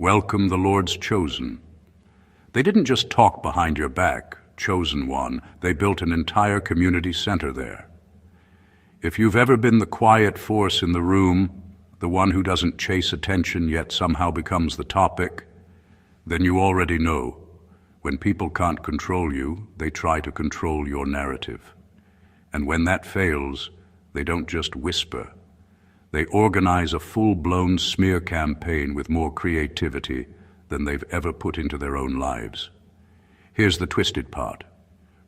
Welcome the Lord's chosen. They didn't just talk behind your back, chosen one. They built an entire community center there. If you've ever been the quiet force in the room, the one who doesn't chase attention yet somehow becomes the topic, then you already know. When people can't control you, they try to control your narrative. And when that fails, they don't just whisper. They organize a full-blown smear campaign with more creativity than they've ever put into their own lives. Here's the twisted part.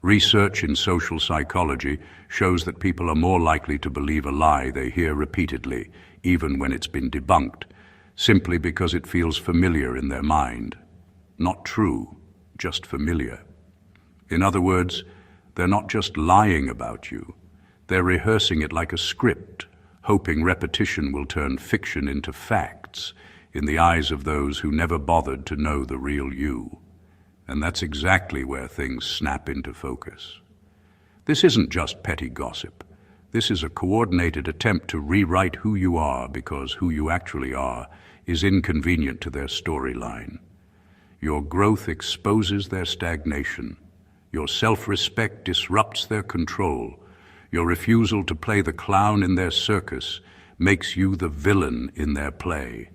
Research in social psychology shows that people are more likely to believe a lie they hear repeatedly, even when it's been debunked, simply because it feels familiar in their mind. Not true, just familiar. In other words, they're not just lying about you, they're rehearsing it like a script, hoping repetition will turn fiction into facts in the eyes of those who never bothered to know the real you. And that's exactly where things snap into focus. This isn't just petty gossip. This is a coordinated attempt to rewrite who you are because who you actually are is inconvenient to their storyline. Your growth exposes their stagnation. Your self-respect disrupts their control. Your refusal to play the clown in their circus makes you the villain in their play.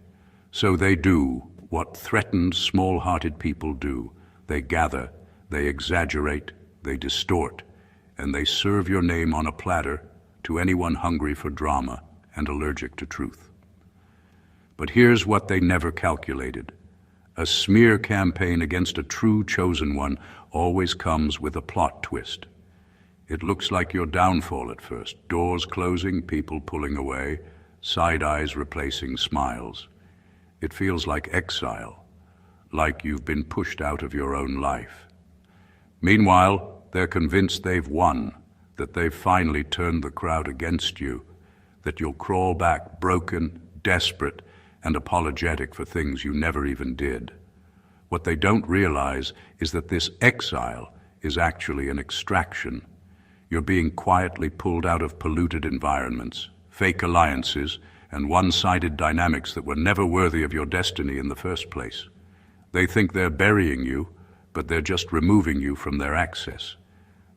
So they do what threatened, small-hearted people do. They gather, they exaggerate, they distort, and they serve your name on a platter to anyone hungry for drama and allergic to truth. But here's what they never calculated. A smear campaign against a true chosen one always comes with a plot twist. It looks like your downfall at first, doors closing, people pulling away, side eyes replacing smiles. It feels like exile, like you've been pushed out of your own life. Meanwhile, they're convinced they've won, that they've finally turned the crowd against you, that you'll crawl back broken, desperate, and apologetic for things you never even did. What they don't realize is that this exile is actually an extraction. You're being quietly pulled out of polluted environments, fake alliances, and one-sided dynamics that were never worthy of your destiny in the first place. They think they're burying you, but they're just removing you from their access.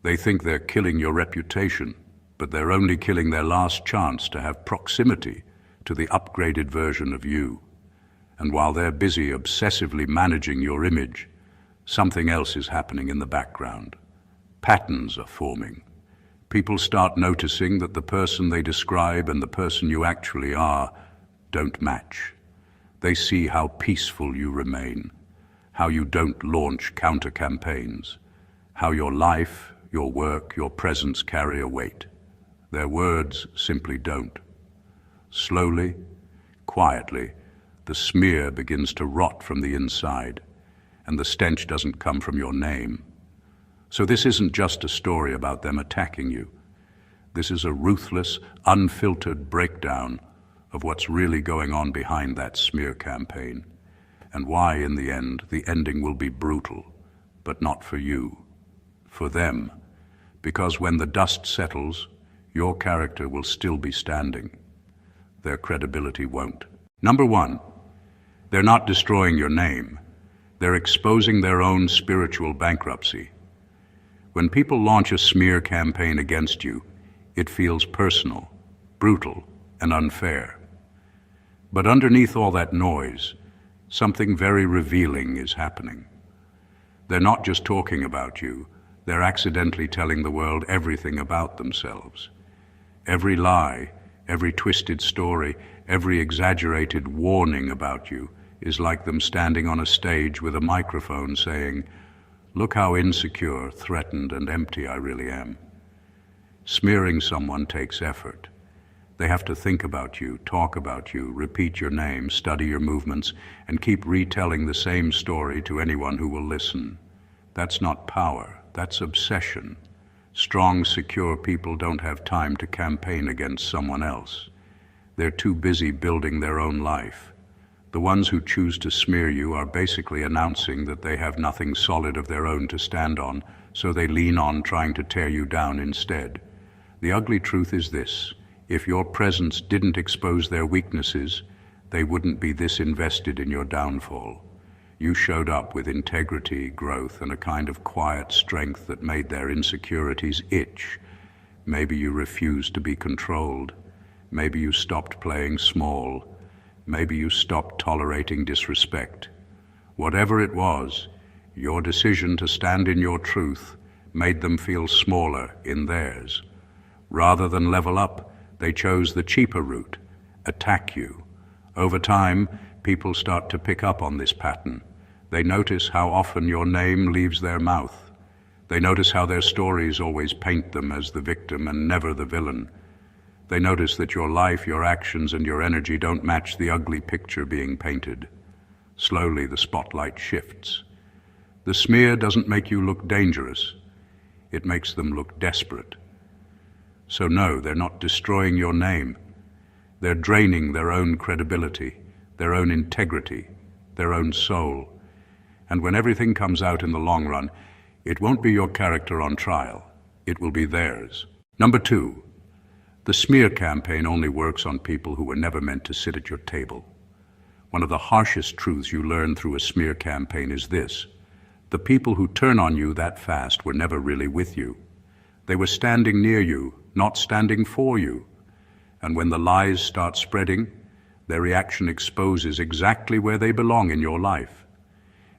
They think they're killing your reputation, but they're only killing their last chance to have proximity to the upgraded version of you. And while they're busy obsessively managing your image, something else is happening in the background. Patterns are forming. People start noticing that the person they describe and the person you actually are don't match. They see how peaceful you remain, how you don't launch counter-campaigns, how your life, your work, your presence carry a weight. Their words simply don't. Slowly, quietly, the smear begins to rot from the inside, and the stench doesn't come from your name. So this isn't just a story about them attacking you. This is a ruthless, unfiltered breakdown of what's really going on behind that smear campaign, and why, in the end, the ending will be brutal, but not for you, for them, because when the dust settles, your character will still be standing. Their credibility won't. Number one, they're not destroying your name. They're exposing their own spiritual bankruptcy. When people launch a smear campaign against you, it feels personal, brutal, and unfair. But underneath all that noise, something very revealing is happening. They're not just talking about you, they're accidentally telling the world everything about themselves. Every lie, every twisted story, every exaggerated warning about you is like them standing on a stage with a microphone saying, "Look how insecure, threatened, and empty I really am." Smearing someone takes effort. They have to think about you, talk about you, repeat your name, study your movements, and keep retelling the same story to anyone who will listen. That's not power, that's obsession. Strong, secure people don't have time to campaign against someone else. They're too busy building their own life. The ones who choose to smear you are basically announcing that they have nothing solid of their own to stand on, so they lean on trying to tear you down instead. The ugly truth is this: if your presence didn't expose their weaknesses, they wouldn't be this invested in your downfall. You showed up with integrity, growth, and a kind of quiet strength that made their insecurities itch. Maybe you refused to be controlled. Maybe you stopped playing small. Maybe you stopped tolerating disrespect. Whatever it was, your decision to stand in your truth made them feel smaller in theirs. Rather than level up, they chose the cheaper route, attack you. Over time, people start to pick up on this pattern. They notice how often your name leaves their mouth. They notice how their stories always paint them as the victim and never the villain. They notice that your life, your actions, and your energy don't match the ugly picture being painted. Slowly, the spotlight shifts. The smear doesn't make you look dangerous. It makes them look desperate. So no, they're not destroying your name. They're draining their own credibility, their own integrity, their own soul. And when everything comes out in the long run, it won't be your character on trial. It will be theirs. Number 2, the smear campaign only works on people who were never meant to sit at your table. One of the harshest truths you learn through a smear campaign is this: the people who turn on you that fast were never really with you. They were standing near you, not standing for you. And when the lies start spreading, their reaction exposes exactly where they belong in your life.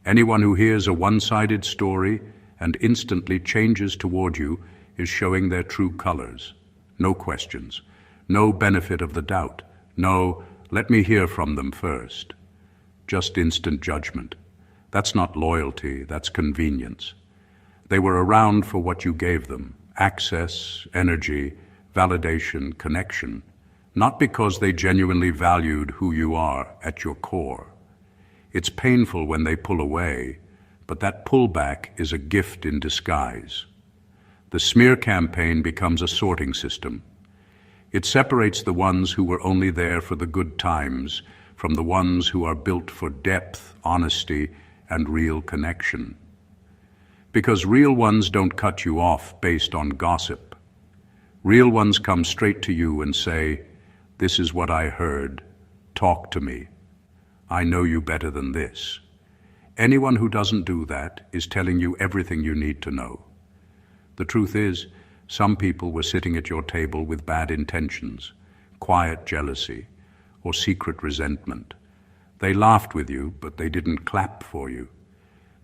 Anyone who hears a one-sided story and instantly changes toward you is showing their true colors. No questions, no benefit of the doubt, no, let me hear from them first. Just instant judgment. That's not loyalty, that's convenience. They were around for what you gave them: access, energy, validation, connection, not because they genuinely valued who you are at your core. It's painful when they pull away, but that pullback is a gift in disguise. The smear campaign becomes a sorting system. It separates the ones who were only there for the good times from the ones who are built for depth, honesty, and real connection. Because real ones don't cut you off based on gossip. Real ones come straight to you and say, "This is what I heard. Talk to me. I know you better than this." Anyone who doesn't do that is telling you everything you need to know. The truth is, some people were sitting at your table with bad intentions, quiet jealousy, or secret resentment. They laughed with you, but they didn't clap for you.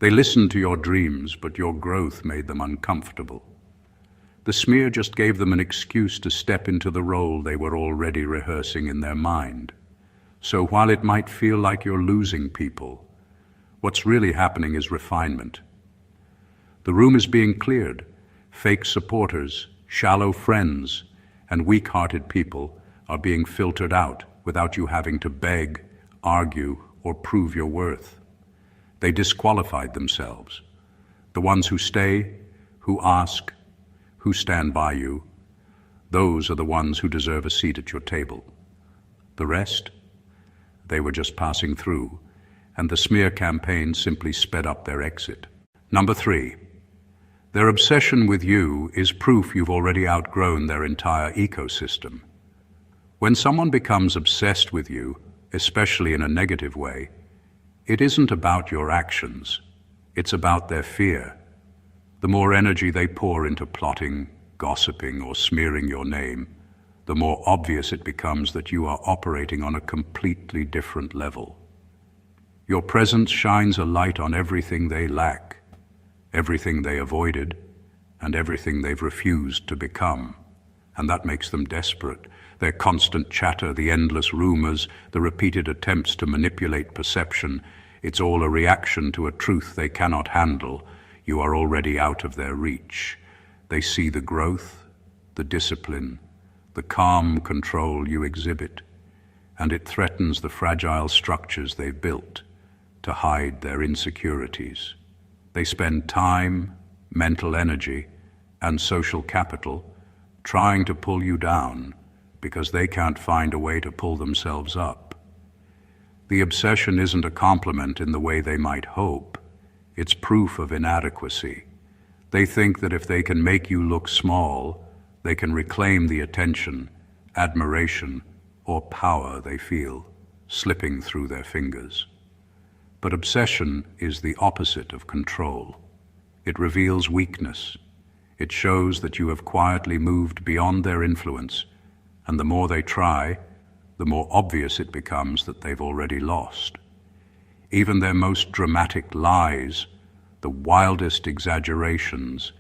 They listened to your dreams, but your growth made them uncomfortable. The smear just gave them an excuse to step into the role they were already rehearsing in their mind. So while it might feel like you're losing people, what's really happening is refinement. The room is being cleared. Fake supporters, shallow friends, and weak-hearted people are being filtered out without you having to beg, argue, or prove your worth. They disqualified themselves. The ones who stay, who ask, who stand by you, those are the ones who deserve a seat at your table. The rest? They were just passing through, and the smear campaign simply sped up their exit. Number 3, their obsession with you is proof you've already outgrown their entire ecosystem. When someone becomes obsessed with you, especially in a negative way, it isn't about your actions, it's about their fear. The more energy they pour into plotting, gossiping, or smearing your name, the more obvious it becomes that you are operating on a completely different level. Your presence shines a light on everything they lack, everything they avoided, and everything they've refused to become. And that makes them desperate. Their constant chatter, the endless rumors, the repeated attempts to manipulate perception, it's all a reaction to a truth they cannot handle. You are already out of their reach. They see the growth, the discipline, the calm control you exhibit, and it threatens the fragile structures they've built to hide their insecurities. They spend time, mental energy, and social capital trying to pull you down because they can't find a way to pull themselves up. The obsession isn't a compliment in the way they might hope. It's proof of inadequacy. They think that if they can make you look small, they can reclaim the attention, admiration, or power they feel slipping through their fingers. But obsession is the opposite of control. It reveals weakness. It shows that you have quietly moved beyond their influence, and the more they try, the more obvious it becomes that they've already lost. Even their most dramatic lies, the wildest exaggerations,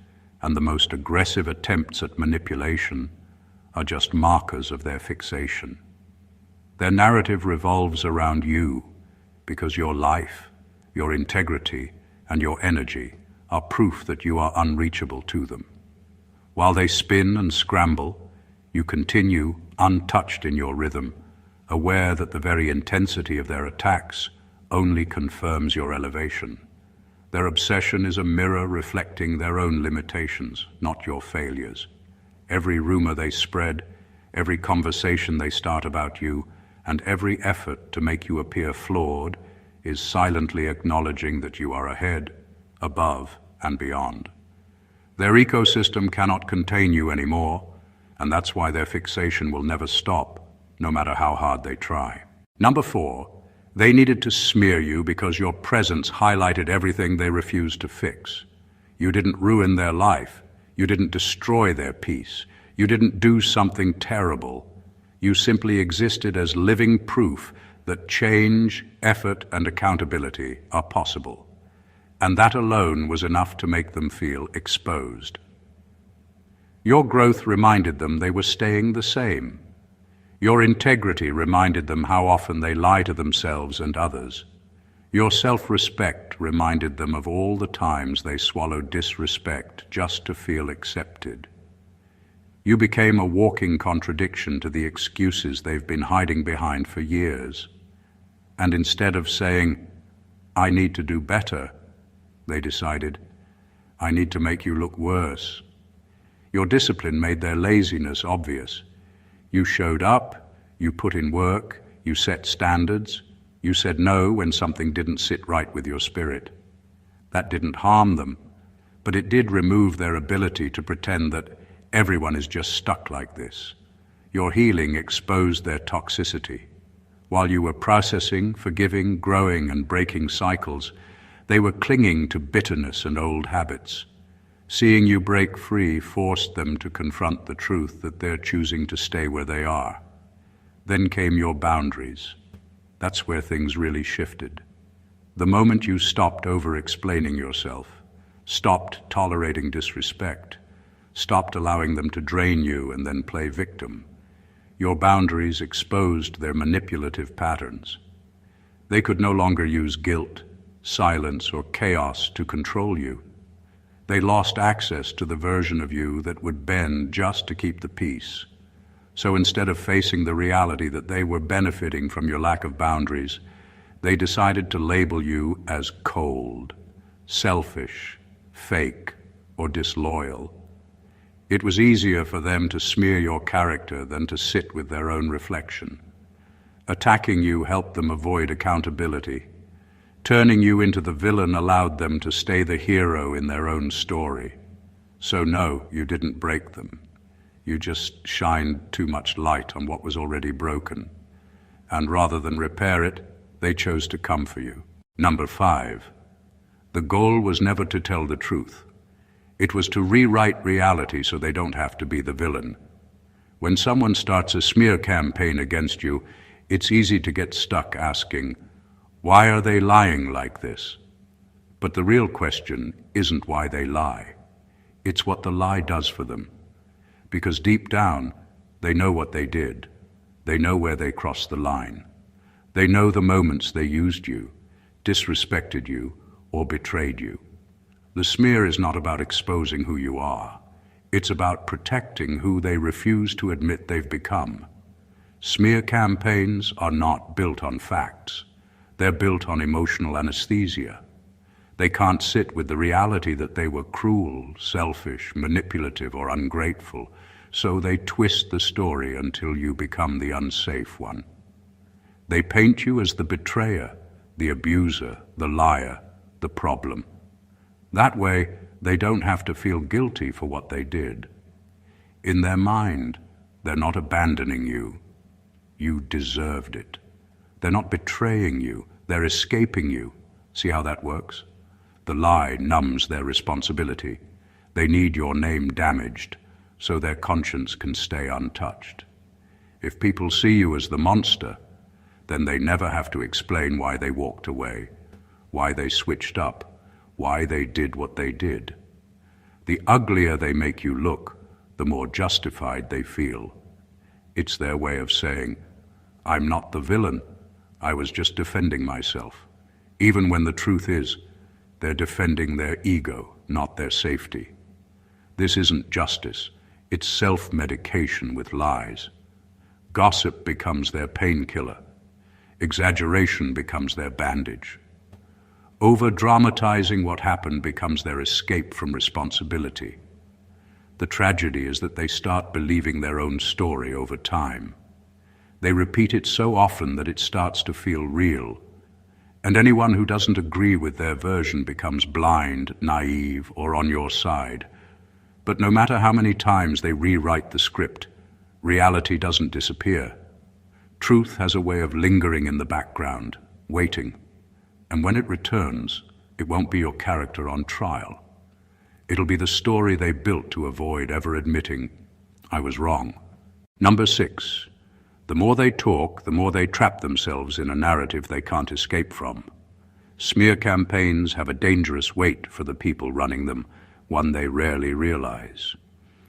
and the most aggressive attempts at manipulation are just markers of their fixation. Their narrative revolves around you because your life, your integrity, and your energy are proof that you are unreachable to them. While they spin and scramble, you continue untouched in your rhythm, aware that the very intensity of their attacks only confirms your elevation. Their obsession is a mirror reflecting their own limitations, not your failures. Every rumor they spread, every conversation they start about you, and every effort to make you appear flawed is silently acknowledging that you are ahead, above, and beyond. Their ecosystem cannot contain you anymore, and that's why their fixation will never stop, no matter how hard they try. Number 4, they needed to smear you because your presence highlighted everything they refused to fix. You didn't ruin their life. You didn't destroy their peace. You didn't do something terrible. You simply existed as living proof that change, effort, and accountability are possible. And that alone was enough to make them feel exposed. Your growth reminded them they were staying the same. Your integrity reminded them how often they lie to themselves and others. Your self-respect reminded them of all the times they swallowed disrespect just to feel accepted. You became a walking contradiction to the excuses they've been hiding behind for years. And instead of saying, "I need to do better," they decided, "I need to make you look worse." Your discipline made their laziness obvious. You showed up, you put in work, you set standards, you said no when something didn't sit right with your spirit. That didn't harm them, but it did remove their ability to pretend that everyone is just stuck like this. Your healing exposed their toxicity. While you were processing, forgiving, growing, and breaking cycles, they were clinging to bitterness and old habits. Seeing you break free forced them to confront the truth that they're choosing to stay where they are. Then came your boundaries. That's where things really shifted. The moment you stopped over-explaining yourself, stopped tolerating disrespect, stopped allowing them to drain you and then play victim, your boundaries exposed their manipulative patterns. They could no longer use guilt, silence, or chaos to control you. They lost access to the version of you that would bend just to keep the peace. So instead of facing the reality that they were benefiting from your lack of boundaries, they decided to label you as cold, selfish, fake, or disloyal. It was easier for them to smear your character than to sit with their own reflection. Attacking you helped them avoid accountability. Turning you into the villain allowed them to stay the hero in their own story. So no, you didn't break them. You just shined too much light on what was already broken. And rather than repair it, they chose to come for you. Number 5, the goal was never to tell the truth. It was to rewrite reality so they don't have to be the villain. When someone starts a smear campaign against you, it's easy to get stuck asking, why are they lying like this? But the real question isn't why they lie. It's what the lie does for them. Because deep down, they know what they did. They know where they crossed the line. They know the moments they used you, disrespected you, or betrayed you. The smear is not about exposing who you are. It's about protecting who they refuse to admit they've become. Smear campaigns are not built on facts. They're built on emotional anesthesia. They can't sit with the reality that they were cruel, selfish, manipulative, or ungrateful, so they twist the story until you become the unsafe one. They paint you as the betrayer, the abuser, the liar, the problem. That way, they don't have to feel guilty for what they did. In their mind, they're not abandoning you. You deserved it. They're not betraying you, they're escaping you. See how that works? The lie numbs their responsibility. They need your name damaged so their conscience can stay untouched. If people see you as the monster, then they never have to explain why they walked away, why they switched up, why they did what they did. The uglier they make you look, the more justified they feel. It's their way of saying, I'm not the villain, I was just defending myself. Even when the truth is, they're defending their ego, not their safety. This isn't justice, it's self-medication with lies. Gossip becomes their painkiller. Exaggeration becomes their bandage. Over-dramatizing what happened becomes their escape from responsibility. The tragedy is that they start believing their own story over time. They repeat it so often that it starts to feel real. And anyone who doesn't agree with their version becomes blind, naive, or on your side. But no matter how many times they rewrite the script, reality doesn't disappear. Truth has a way of lingering in the background, waiting. And when it returns, it won't be your character on trial. It'll be the story they built to avoid ever admitting, I was wrong. Number 6. The more they talk, the more they trap themselves in a narrative they can't escape from. Smear campaigns have a dangerous weight for the people running them, one they rarely realize.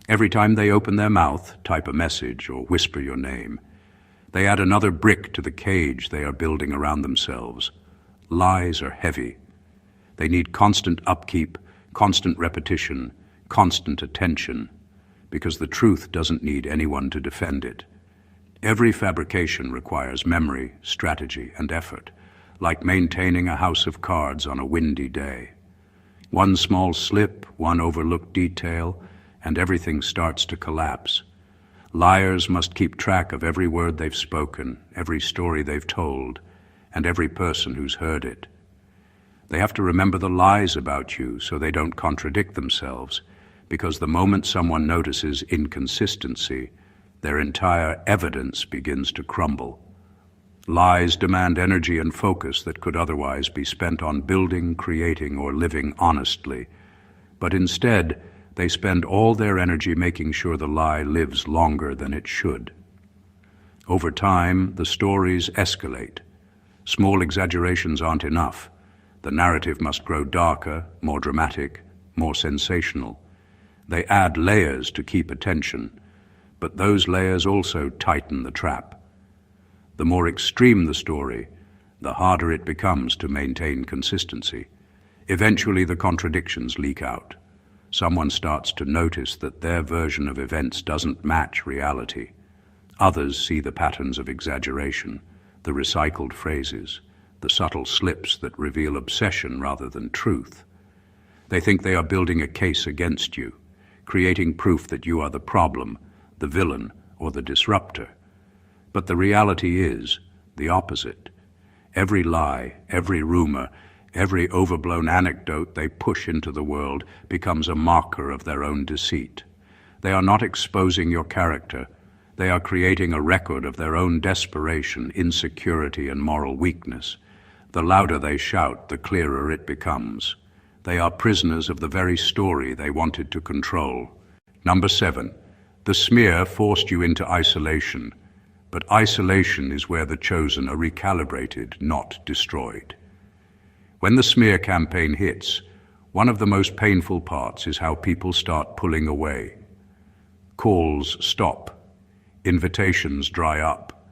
Every time they open their mouth, type a message, or whisper your name, they add another brick to the cage they are building around themselves. Lies are heavy. They need constant upkeep, constant repetition, constant attention, because the truth doesn't need anyone to defend it. Every fabrication requires memory, strategy, and effort, like maintaining a house of cards on a windy day. One small slip, one overlooked detail, and everything starts to collapse. Liars must keep track of every word they've spoken, every story they've told, and every person who's heard it. They have to remember the lies about you so they don't contradict themselves, because the moment someone notices inconsistency, their entire evidence begins to crumble. Lies demand energy and focus that could otherwise be spent on building, creating, or living honestly. But instead, they spend all their energy making sure the lie lives longer than it should. Over time, the stories escalate. Small exaggerations aren't enough. The narrative must grow darker, more dramatic, more sensational. They add layers to keep attention, but those layers also tighten the trap. The more extreme the story, the harder it becomes to maintain consistency. Eventually, the contradictions leak out. Someone starts to notice that their version of events doesn't match reality. Others see the patterns of exaggeration, the recycled phrases, the subtle slips that reveal obsession rather than truth. They think they are building a case against you, creating proof that you are the problem, the villain, or the disruptor. But the reality is the opposite. Every lie, every rumor, every overblown anecdote they push into the world becomes a marker of their own deceit. They are not exposing your character. They are creating a record of their own desperation, insecurity, and moral weakness. The louder they shout, the clearer it becomes. They are prisoners of the very story they wanted to control. Number 7. The smear forced you into isolation, but isolation is where the chosen are recalibrated, not destroyed. When the smear campaign hits, one of the most painful parts is how people start pulling away. Calls stop. Invitations dry up.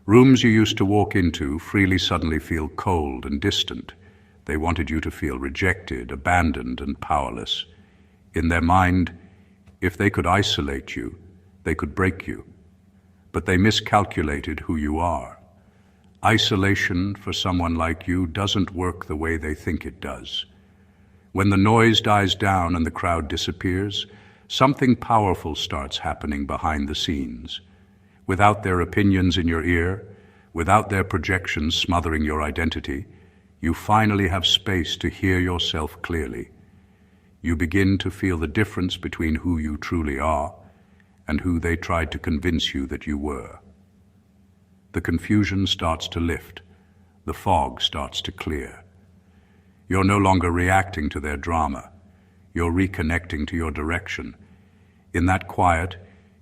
Rooms you used to walk into freely suddenly feel cold and distant. They wanted you to feel rejected, abandoned, and powerless. In their mind, if they could isolate you, they could break you. But they miscalculated who you are. Isolation for someone like you doesn't work the way they think it does. When the noise dies down and the crowd disappears, something powerful starts happening behind the scenes. Without their opinions in your ear, without their projections smothering your identity, you finally have space to hear yourself clearly. You begin to feel the difference between who you truly are and who they tried to convince you that you were. The confusion starts to lift. The fog starts to clear. You're no longer reacting to their drama. You're reconnecting to your direction. In that quiet,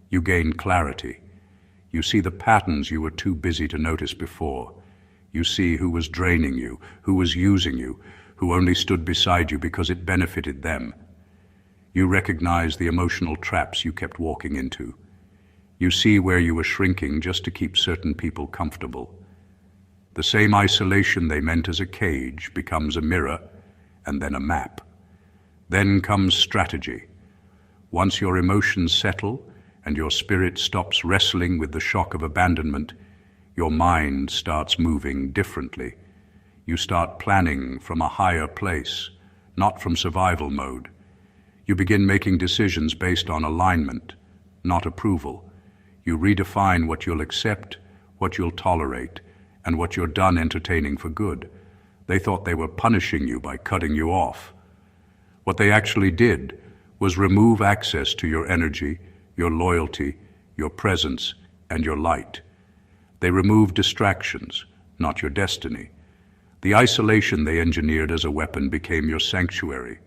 you gain clarity. You see the patterns you were too busy to notice before. You see who was draining you, who was using you, who only stood beside you because it benefited them. You recognize the emotional traps you kept walking into. You see where you were shrinking just to keep certain people comfortable. The same isolation they meant as a cage becomes a mirror and then a map. Then comes strategy. Once your emotions settle and your spirit stops wrestling with the shock of abandonment, your mind starts moving differently. You start planning from a higher place, not from survival mode. You begin making decisions based on alignment, not approval. You redefine what you'll accept, what you'll tolerate, and what you're done entertaining for good. They thought they were punishing you by cutting you off. What they actually did was remove access to your energy, your loyalty, your presence, and your light. They removed distractions, not your destiny. The isolation they engineered as a weapon became your sanctuary,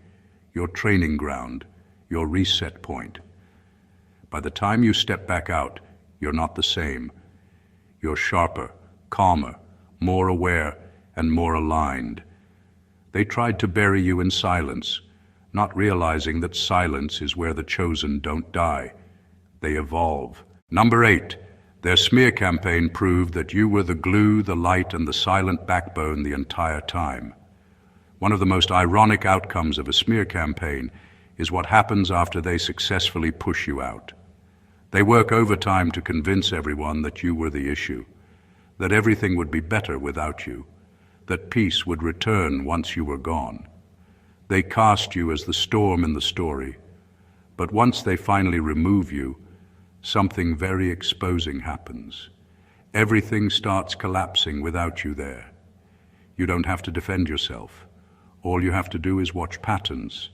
your training ground, your reset point. By the time you step back out, you're not the same. You're sharper, calmer, more aware, and more aligned. They tried to bury you in silence, not realizing that silence is where the chosen don't die. They evolve. Number 8, their smear campaign proved that you were the glue, the light, and the silent backbone the entire time. One of the most ironic outcomes of a smear campaign is what happens after they successfully push you out. They work overtime to convince everyone that you were the issue, that everything would be better without you, that peace would return once you were gone. They cast you as the storm in the story, but once they finally remove you, something very exposing happens. Everything starts collapsing without you there. You don't have to defend yourself. All you have to do is watch patterns.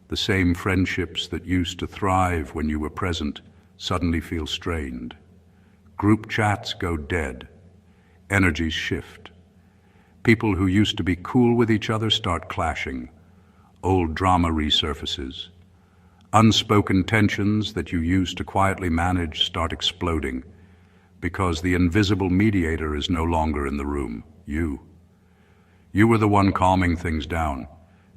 The same friendships that used to thrive when you were present suddenly feel strained. Group chats go dead. Energies shift. People who used to be cool with each other start clashing. Old drama resurfaces. Unspoken tensions that you used to quietly manage start exploding because the invisible mediator is no longer in the room, you. You were the one calming things down,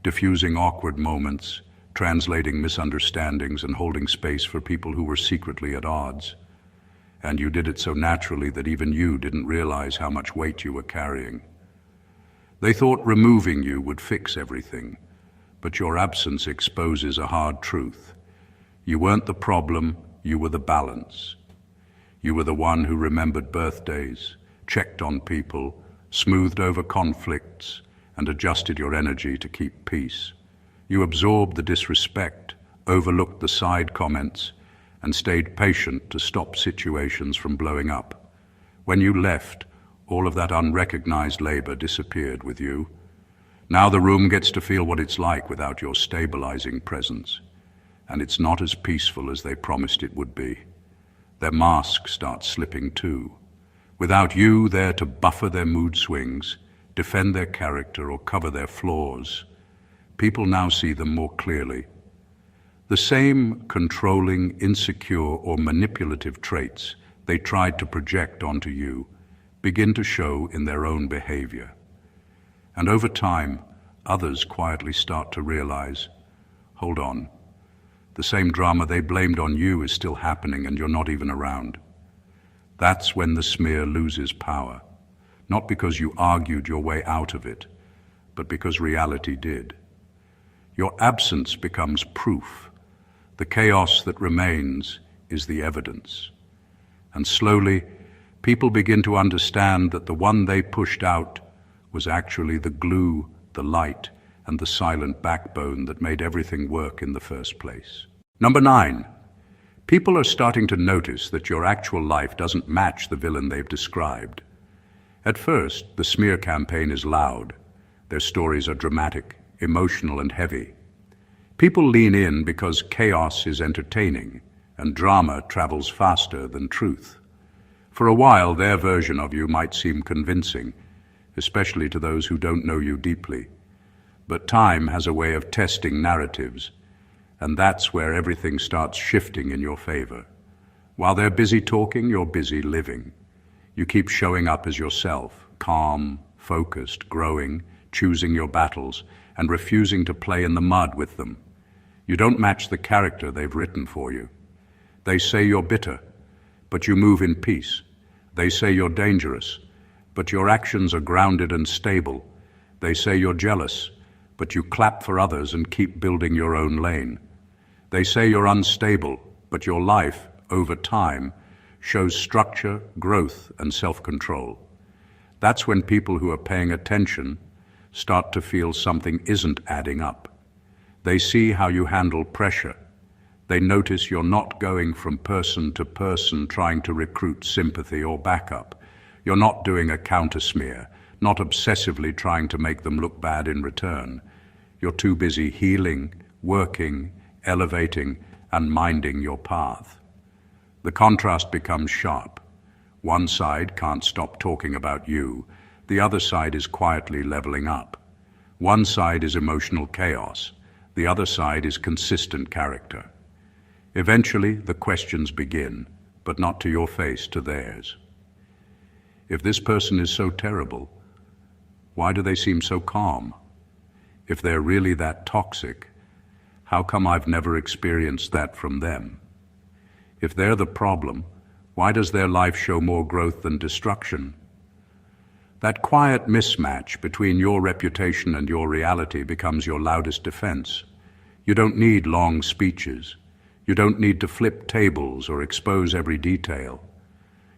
diffusing awkward moments, translating misunderstandings, and holding space for people who were secretly at odds. And you did it so naturally that even you didn't realize how much weight you were carrying. They thought removing you would fix everything, but your absence exposes a hard truth. You weren't the problem, you were the balance. You were the one who remembered birthdays, checked on people, smoothed over conflicts, and adjusted your energy to keep peace. You absorbed the disrespect, overlooked the side comments, and stayed patient to stop situations from blowing up. When you left, all of that unrecognized labor disappeared with you. Now the room gets to feel what it's like without your stabilizing presence. And it's not as peaceful as they promised it would be. Their mask starts slipping too. Without you there to buffer their mood swings, defend their character, or cover their flaws, people now see them more clearly. The same controlling, insecure, or manipulative traits they tried to project onto you begin to show in their own behavior. And over time, others quietly start to realize, hold on, the same drama they blamed on you is still happening and you're not even around. That's when the smear loses power, not because you argued your way out of it, but because reality did. Your absence becomes proof. The chaos that remains is the evidence. And slowly, people begin to understand that the one they pushed out was actually the glue, the light, and the silent backbone that made everything work in the first place. Number 9, people are starting to notice that your actual life doesn't match the villain they've described. At first, the smear campaign is loud. Their stories are dramatic, emotional, and heavy. People lean in because chaos is entertaining, and drama travels faster than truth. For a while, their version of you might seem convincing, especially to those who don't know you deeply. But time has a way of testing narratives, and that's where everything starts shifting in your favor. While they're busy talking, you're busy living. You keep showing up as yourself, calm, focused, growing, choosing your battles, and refusing to play in the mud with them. You don't match the character they've written for you. They say you're bitter, but you move in peace. They say you're dangerous, but your actions are grounded and stable. They say you're jealous, but you clap for others and keep building your own lane. They say you're unstable, but your life, over time, shows structure, growth, and self-control. That's when people who are paying attention start to feel something isn't adding up. They see how you handle pressure. They notice you're not going from person to person trying to recruit sympathy or backup. You're not doing a counter-smear, not obsessively trying to make them look bad in return. You're too busy healing, working, elevating, and minding your path. The contrast becomes sharp. One side can't stop talking about you. The other side is quietly leveling up. One side is emotional chaos. The other side is consistent character. Eventually, the questions begin, but not to your face, to theirs. If this person is so terrible, why do they seem so calm? If they're really that toxic, how come I've never experienced that from them? If they're the problem, why does their life show more growth than destruction? That quiet mismatch between your reputation and your reality becomes your loudest defense. You don't need long speeches. You don't need to flip tables or expose every detail.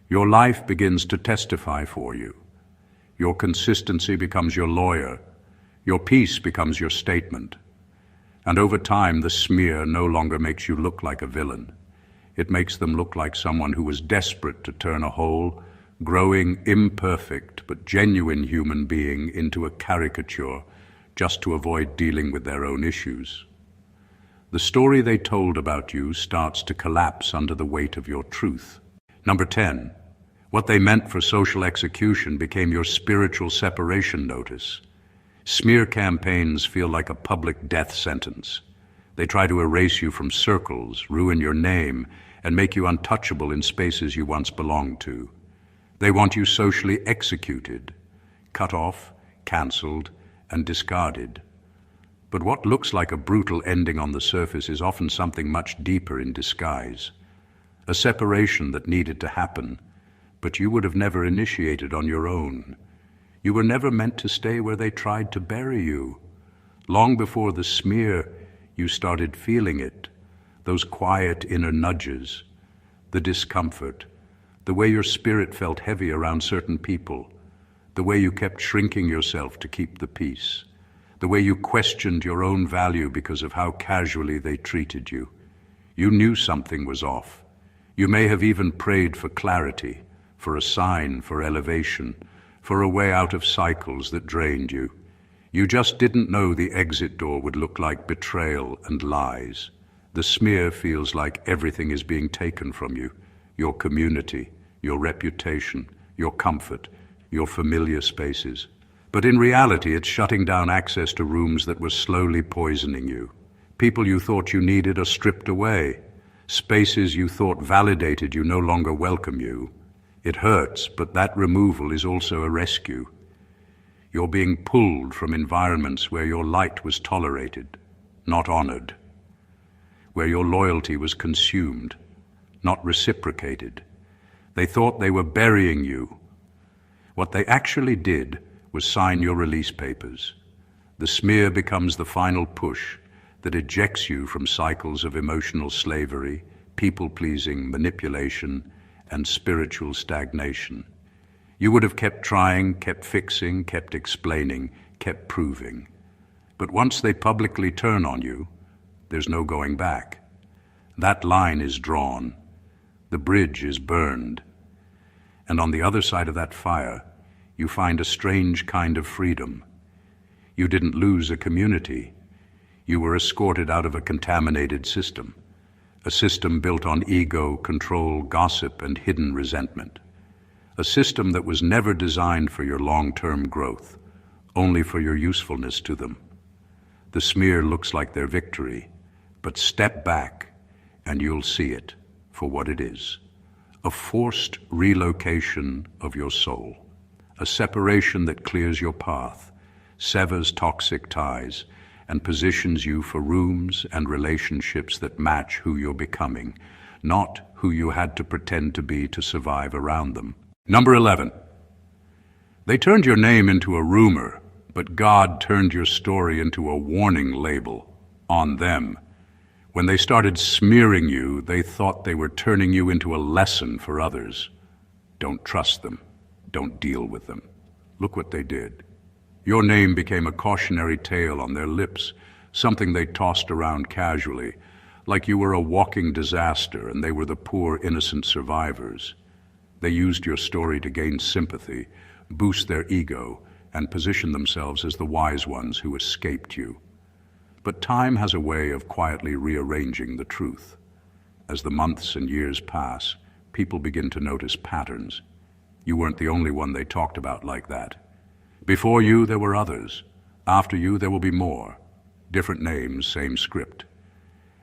Your life begins to testify for you. Your consistency becomes your lawyer. Your peace becomes your statement. And over time, the smear no longer makes you look like a villain. It makes them look like someone who was desperate to turn a whole, growing, imperfect, but genuine human being into a caricature just to avoid dealing with their own issues. The story they told about you starts to collapse under the weight of your truth. Number 10, what they meant for social execution became your spiritual separation notice. Smear campaigns feel like a public death sentence. They try to erase you from circles, ruin your name, and make you untouchable in spaces you once belonged to. They want you socially executed, cut off, cancelled, and discarded. But what looks like a brutal ending on the surface is often something much deeper in disguise. A separation that needed to happen, but you would have never initiated on your own. You were never meant to stay where they tried to bury you. Long before the smear, you started feeling it, those quiet inner nudges, the discomfort, the way your spirit felt heavy around certain people, the way you kept shrinking yourself to keep the peace, the way you questioned your own value because of how casually they treated you. You knew something was off. You may have even prayed for clarity, for a sign, for elevation, for a way out of cycles that drained you. You just didn't know the exit door would look like betrayal and lies. The smear feels like everything is being taken from you, your community, your reputation, your comfort, your familiar spaces. But in reality, it's shutting down access to rooms that were slowly poisoning you. People you thought you needed are stripped away. Spaces you thought validated you no longer welcome you. It hurts, but that removal is also a rescue. You're being pulled from environments where your light was tolerated, not honored. Where your loyalty was consumed, not reciprocated. They thought they were burying you. What they actually did was sign your release papers. The smear becomes the final push that ejects you from cycles of emotional slavery, people-pleasing, manipulation, and spiritual stagnation. You would have kept trying, kept fixing, kept explaining, kept proving. But once they publicly turn on you, there's no going back. That line is drawn. The bridge is burned. And on the other side of that fire, you find a strange kind of freedom. You didn't lose a community. You were escorted out of a contaminated system, a system built on ego, control, gossip, and hidden resentment. a system that was never designed for your long-term growth, only for your usefulness to them. The smear looks like their victory, but step back and you'll see it for what it is. A forced relocation of your soul, a separation that clears your path, severs toxic ties, and positions you for rooms and relationships that match who you're becoming, not who you had to pretend to be to survive around them. Number 11. They turned your name into a rumor, but God turned your story into a warning label on them. When they started smearing you, they thought they were turning you into a lesson for others. Don't trust them. Don't deal with them. Look what they did. Your name became a cautionary tale on their lips, something they tossed around casually, like you were a walking disaster and they were the poor, innocent survivors. They used your story to gain sympathy, boost their ego, and position themselves as the wise ones who escaped you. But time has a way of quietly rearranging the truth. As the months and years pass, people begin to notice patterns. You weren't the only one they talked about like that. Before you, there were others. After you, there will be more. Different names, same script.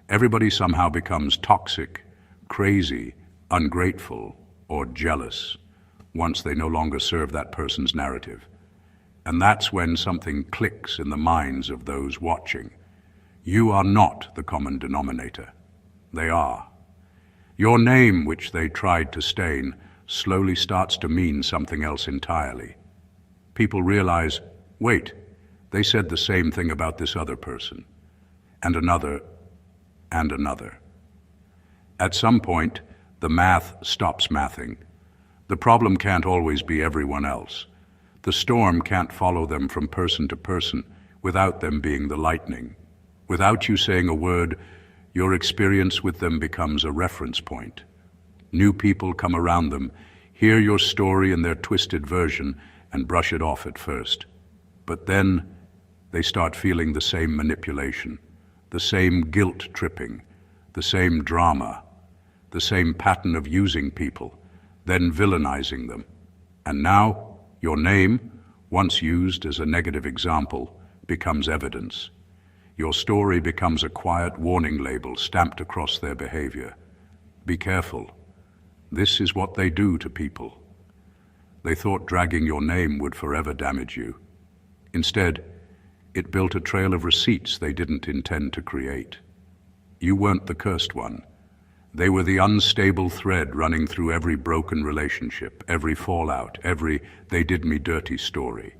Everybody somehow becomes toxic, crazy, ungrateful, or jealous once they no longer serve that person's narrative. And that's when something clicks in the minds of those watching. You are not the common denominator. They are. Your name, which they tried to stain, slowly starts to mean something else entirely. People realize, wait, they said the same thing about this other person, and another, and another. At some point, the math stops mathing. The problem can't always be everyone else. The storm can't follow them from person to person without them being the lightning. Without you saying a word, your experience with them becomes a reference point. New people come around them, hear your story in their twisted version, and brush it off at first. But then they start feeling the same manipulation, the same guilt tripping, the same drama, the same pattern of using people, then villainizing them. And now, your name, once used as a negative example, becomes evidence. Your story becomes a quiet warning label stamped across their behavior. Be careful. This is what they do to people. They thought dragging your name would forever damage you. Instead, it built a trail of receipts they didn't intend to create. You weren't the cursed one. They were the unstable thread running through every broken relationship, every fallout, every "they did me dirty" story.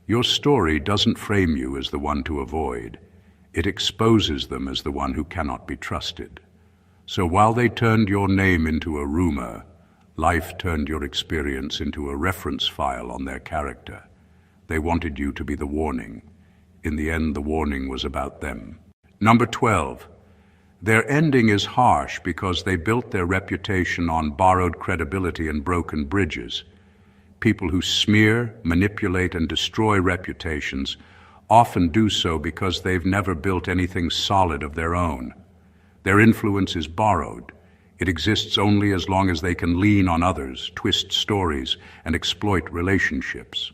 Your story doesn't frame you as the one to avoid. It exposes them as the one who cannot be trusted. So while they turned your name into a rumor, life turned your experience into a reference file on their character. They wanted you to be the warning. In the end, the warning was about them. Number 12. Their ending is harsh because they built their reputation on borrowed credibility and broken bridges. People who smear, manipulate, and destroy reputations often do so because they've never built anything solid of their own. Their influence is borrowed. It exists only as long as they can lean on others, twist stories, and exploit relationships.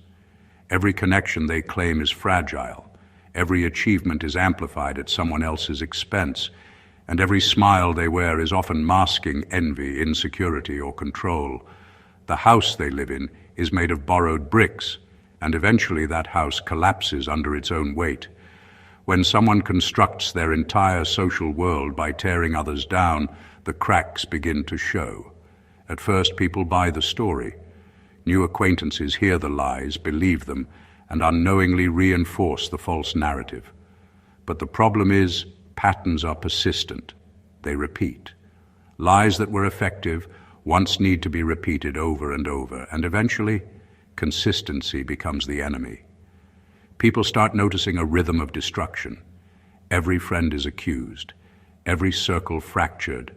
Every connection they claim is fragile. Every achievement is amplified at someone else's expense, and every smile they wear is often masking envy, insecurity, or control. The house they live in is made of borrowed bricks, and eventually that house collapses under its own weight. When someone constructs their entire social world by tearing others down, the cracks begin to show. At first, people buy the story. New acquaintances hear the lies, believe them, and unknowingly reinforce the false narrative. But the problem is, patterns are persistent. They repeat. Lies that were effective once need to be repeated over and over, and eventually, consistency becomes the enemy. People start noticing a rhythm of destruction. Every friend is accused, every circle fractured,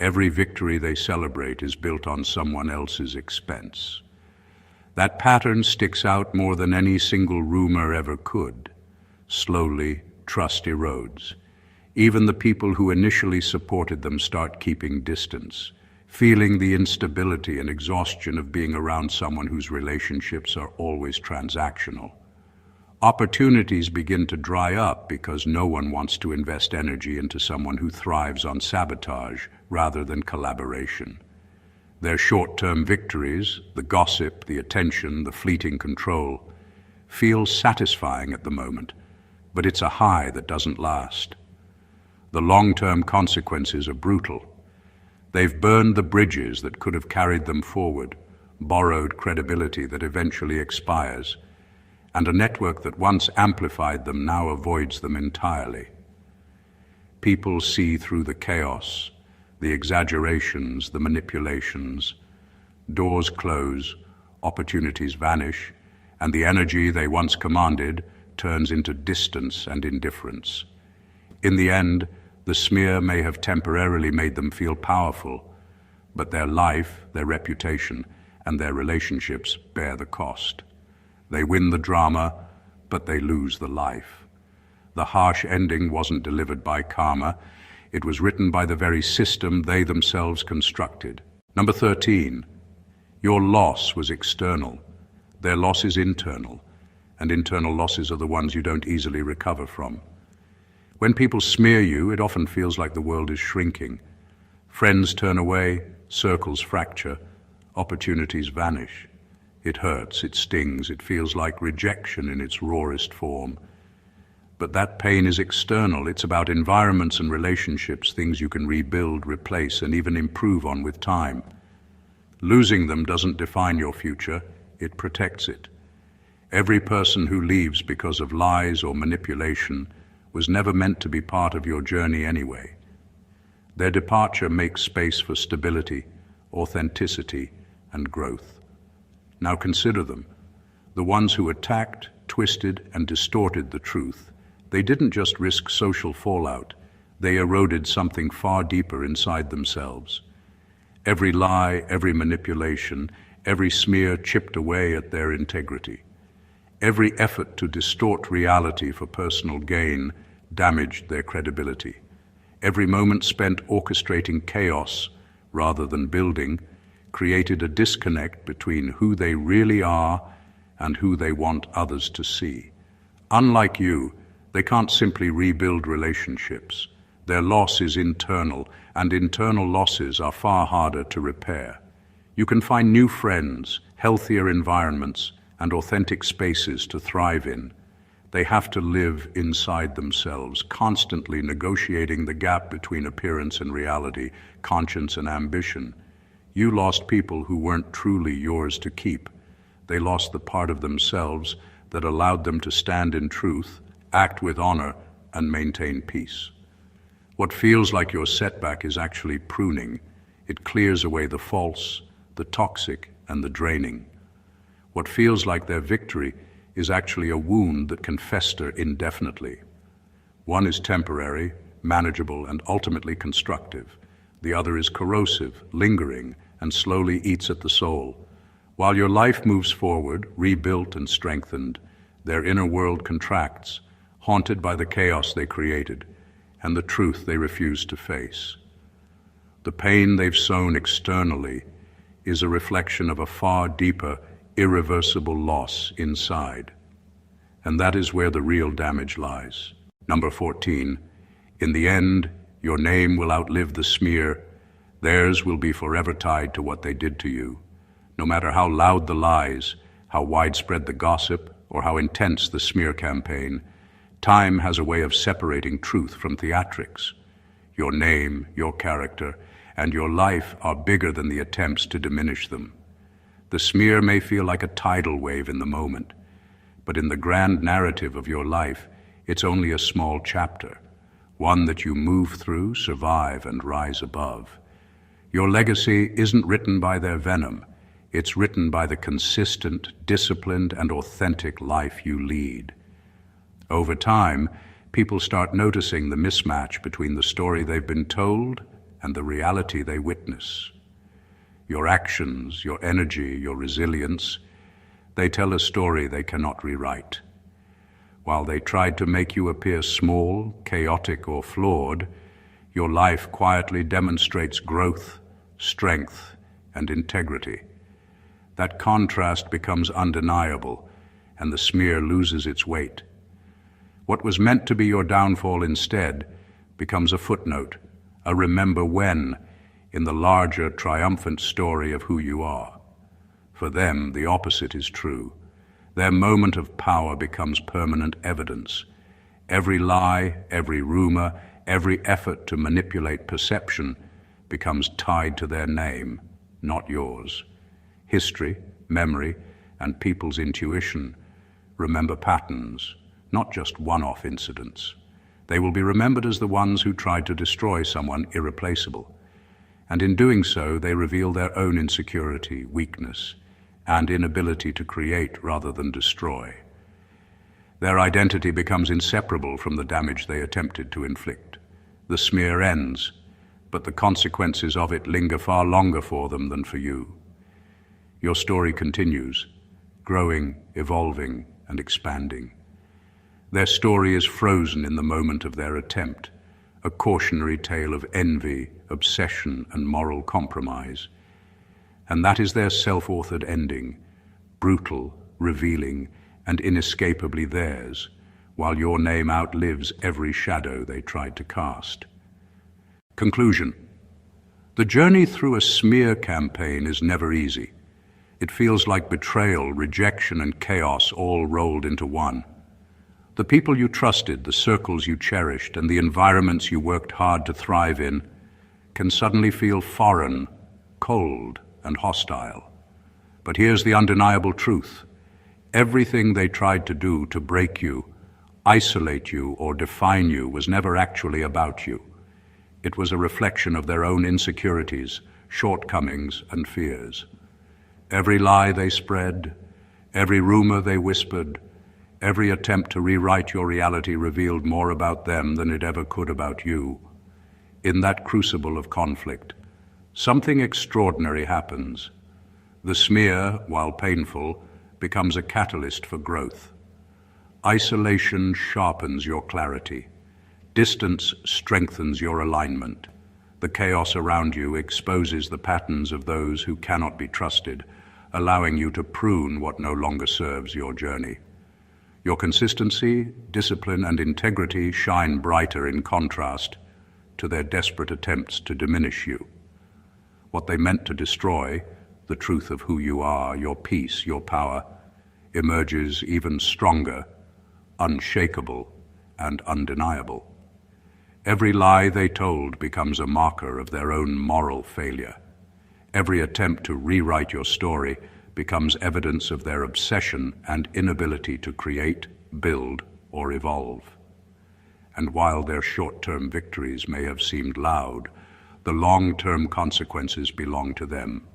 every victory they celebrate is built on someone else's expense. That pattern sticks out more than any single rumor ever could. Slowly, trust erodes. Even the people who initially supported them start keeping distance. feeling the instability and exhaustion of being around someone whose relationships are always transactional. Opportunities begin to dry up because no one wants to invest energy into someone who thrives on sabotage rather than collaboration. Their short-term victories, the gossip, the attention, the fleeting control, feel satisfying at the moment, but it's a high that doesn't last. The long-term consequences are brutal. They've burned the bridges that could have carried them forward, borrowed credibility that eventually expires, and a network that once amplified them now avoids them entirely. People see through the chaos, the exaggerations, the manipulations. Doors close, opportunities vanish, and the energy they once commanded turns into distance and indifference. In the end, the smear may have temporarily made them feel powerful, but their life, their reputation, and their relationships bear the cost. They win the drama, but they lose the life. The harsh ending wasn't delivered by karma. It was written by the very system they themselves constructed. Number 13, your loss was external. Their loss is internal, and internal losses are the ones you don't easily recover from. When people smear you, it often feels like the world is shrinking. Friends turn away, circles fracture, opportunities vanish. It hurts, it stings, it feels like rejection in its rawest form. But that pain is external. It's about environments and relationships, things you can rebuild, replace, and even improve on with time. Losing them doesn't define your future, it protects it. Every person who leaves because of lies or manipulation was never meant to be part of your journey anyway. Their departure makes space for stability, authenticity, and growth. Now consider them. The ones who attacked, twisted, and distorted the truth. They didn't just risk social fallout, they eroded something far deeper inside themselves. Every lie, every manipulation, every smear chipped away at their integrity. Every effort to distort reality for personal gain damaged their credibility. Every moment spent orchestrating chaos rather than building created a disconnect between who they really are and who they want others to see. Unlike you, they can't simply rebuild relationships. Their loss is internal, and internal losses are far harder to repair. You can find new friends, healthier environments, and authentic spaces to thrive in. They have to live inside themselves, constantly negotiating the gap between appearance and reality, conscience and ambition. You lost people who weren't truly yours to keep. They lost the part of themselves that allowed them to stand in truth, act with honor, and maintain peace. What feels like your setback is actually pruning. It clears away the false, the toxic, and the draining. What feels like their victory is actually a wound that can fester indefinitely. One is temporary, manageable, and ultimately constructive. The other is corrosive, lingering, and slowly eats at the soul. While your life moves forward, rebuilt and strengthened, their inner world contracts, haunted by the chaos they created and the truth they refuse to face. The pain they've sown externally is a reflection of a far deeper, irreversible loss inside. And that is where the real damage lies. Number 14, in the end, your name will outlive the smear. Theirs will be forever tied to what they did to you. No matter how loud the lies, how widespread the gossip, or how intense the smear campaign, time has a way of separating truth from theatrics. Your name, your character, and your life are bigger than the attempts to diminish them. The smear may feel like a tidal wave in the moment, but in the grand narrative of your life, it's only a small chapter, one that you move through, survive, and rise above. Your legacy isn't written by their venom. It's written by the consistent, disciplined, and authentic life you lead. Over time, people start noticing the mismatch between the story they've been told and the reality they witness. Your actions, your energy, your resilience, they tell a story they cannot rewrite. While they tried to make you appear small, chaotic, or flawed, your life quietly demonstrates growth, strength, and integrity. That contrast becomes undeniable, and the smear loses its weight. What was meant to be your downfall instead becomes a footnote, a remember when, in the larger triumphant story of who you are. For them, the opposite is true. Their moment of power becomes permanent evidence. Every lie, every rumor, every effort to manipulate perception becomes tied to their name, not yours. History, memory, and people's intuition remember patterns, not just one-off incidents. They will be remembered as the ones who tried to destroy someone irreplaceable. And in doing so, they reveal their own insecurity, weakness, and inability to create rather than destroy. Their identity becomes inseparable from the damage they attempted to inflict. The smear ends, but the consequences of it linger far longer for them than for you. Your story continues, growing, evolving, and expanding. Their story is frozen in the moment of their attempt, a cautionary tale of envy, obsession, and moral compromise. And that is their self-authored ending, brutal, revealing, and inescapably theirs, while your name outlives every shadow they tried to cast. Conclusion. The journey through a smear campaign is never easy. It feels like betrayal, rejection, and chaos all rolled into one. The people you trusted, the circles you cherished, and the environments you worked hard to thrive in can suddenly feel foreign, cold, and hostile. But here's the undeniable truth. Everything they tried to do to break you, isolate you, or define you was never actually about you. It was a reflection of their own insecurities, shortcomings, and fears. Every lie they spread, every rumor they whispered, every attempt to rewrite your reality revealed more about them than it ever could about you. In that crucible of conflict, something extraordinary happens. The smear, while painful, becomes a catalyst for growth. Isolation sharpens your clarity. Distance strengthens your alignment. The chaos around you exposes the patterns of those who cannot be trusted, allowing you to prune what no longer serves your journey. Your consistency, discipline, and integrity shine brighter in contrast to their desperate attempts to diminish you. What they meant to destroy, the truth of who you are, your peace, your power, emerges even stronger, unshakable, and undeniable. Every lie they told becomes a marker of their own moral failure. Every attempt to rewrite your story becomes evidence of their obsession and inability to create, build, or evolve. And while their short-term victories may have seemed loud, the long-term consequences belong to them.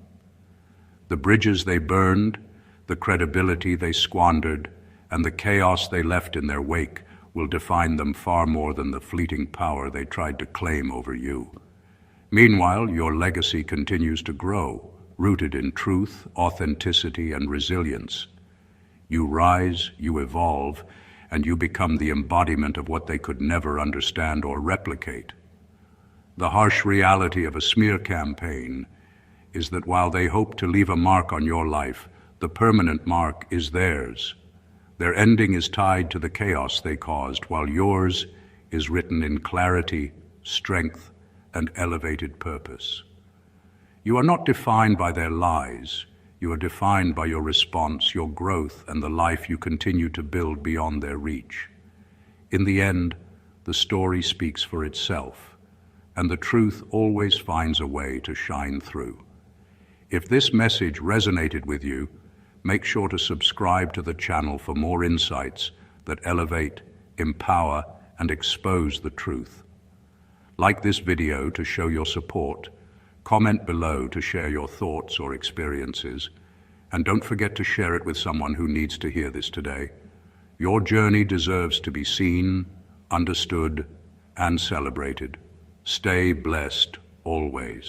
The bridges they burned, the credibility they squandered, and the chaos they left in their wake will define them far more than the fleeting power they tried to claim over you. Meanwhile, your legacy continues to grow, rooted in truth, authenticity, and resilience. You rise, you evolve, and you become the embodiment of what they could never understand or replicate. The harsh reality of a smear campaign is that while they hope to leave a mark on your life, the permanent mark is theirs. Their ending is tied to the chaos they caused, while yours is written in clarity, strength, and elevated purpose. You are not defined by their lies. You are defined by your response, your growth, and the life you continue to build beyond their reach. In the end, the story speaks for itself, and the truth always finds a way to shine through. If this message resonated with you, make sure to subscribe to the channel for more insights that elevate, empower, and expose the truth. Like this video to show your support, comment below to share your thoughts or experiences, and don't forget to share it with someone who needs to hear this today. Your journey deserves to be seen, understood, and celebrated. Stay blessed always.